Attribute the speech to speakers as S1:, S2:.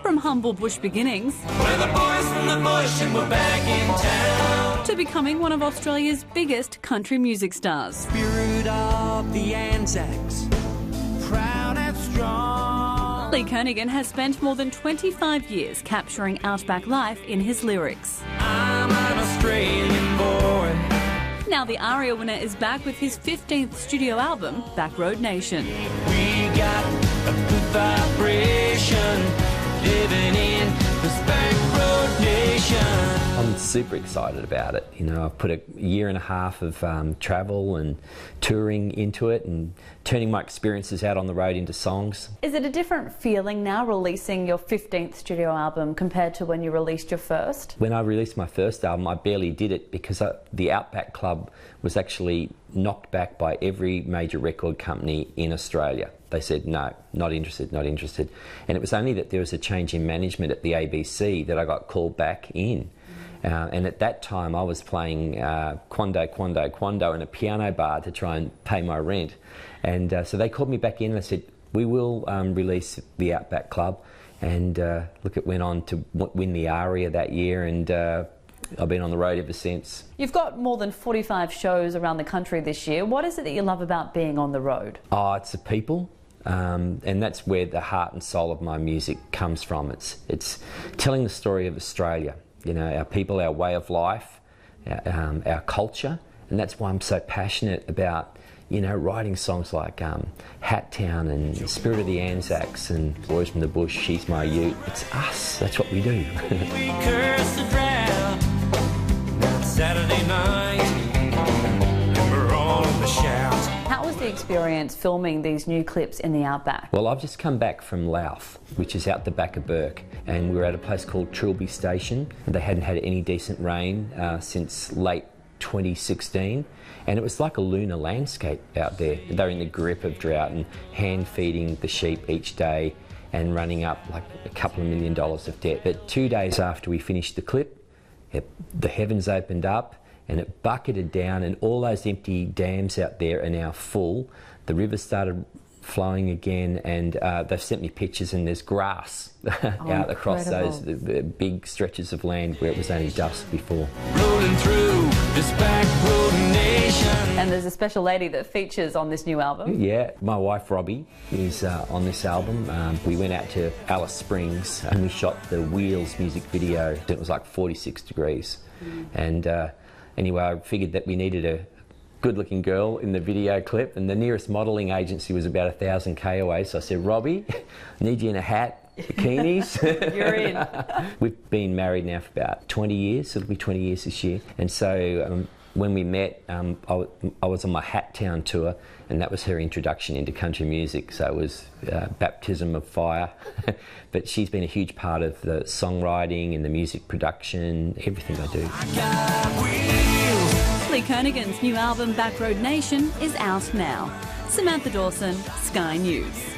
S1: From humble bush beginnings
S2: We're the boys from the bush and we're back in town.
S1: to becoming one of Australia's biggest country music stars.
S2: Spirit of the Anzacs, proud and strong.
S1: Lee Kernaghan has spent more than 25 years capturing outback life in his lyrics.
S2: I'm an Australian boy.
S1: Now the ARIA winner is back with his 15th studio album, Backroad Nation.
S2: We got a good vibration, living in this Backroad Nation.
S3: I'm super excited about it. You know, I've put a year and a half of travel and touring into it and turning my experiences out on the road into songs.
S1: Is it a different feeling now releasing your 15th studio album compared to when you released your first?
S3: When I released my first album, I barely did it because the Outback Club was actually knocked back by every major record company in Australia. They said, no, not interested, not interested. And it was only that there was a change in management at the ABC that I got called back in. And at that time I was playing Quando in a piano bar to try and pay my rent. And so they called me back in and they said, we will release the Outback Club. And look, it went on to win the ARIA that year, and I've been on the road ever since.
S1: You've got more than 45 shows around the country this year. What is it that you love about being on the road?
S3: Oh, it's the people. And that's where the heart and soul of my music comes from. It's telling the story of Australia. You know, our people, our way of life, our culture, and that's why I'm so passionate about, you know, writing songs like Hat Town and Spirit of the Anzacs and Boys from the Bush, She's My Ute. It's us, that's what we do.
S2: We curse the drought. Now it's Saturday night, and we're all in the shout.
S1: How was the experience filming these new clips in the outback?
S3: Well, I've just come back from Louth, which is out the back of Bourke, and we were at a place called Trilby Station. They hadn't had any decent rain since late 2016, and it was like a lunar landscape out there. They're in the grip of drought and hand feeding the sheep each day and running up like a couple of $1 million of debt. But 2 days after we finished the clip, the heavens opened up and it bucketed down, and all those empty dams out there are now full. The river started flowing again, and they've sent me pictures, and there's grass out across those the big stretches of land where it was only dust before.
S2: Rolling through this Backroad Nation.
S1: And there's a special lady that features on this new album.
S3: Yeah, my wife Robbie is on this album. We went out to Alice Springs and we shot the Wheels music video. It was like 46 degrees. And anyway, I figured that we needed a good-looking girl in the video clip, and the nearest modelling agency was about 1,000 k away. So I said, Robbie, I need you in a hat, bikinis.
S1: You're in.
S3: We've been married now for about 20 years. It'll be 20 years this year. And so when we met, I was on my Hat Town tour, and that was her introduction into country music. So it was baptism of fire. But she's been a huge part of the songwriting and the music production, everything I do.
S2: I got wheels.
S1: Lee Kernaghan's new album, Backroad Nation, is out now. Samantha Dawson, Sky News.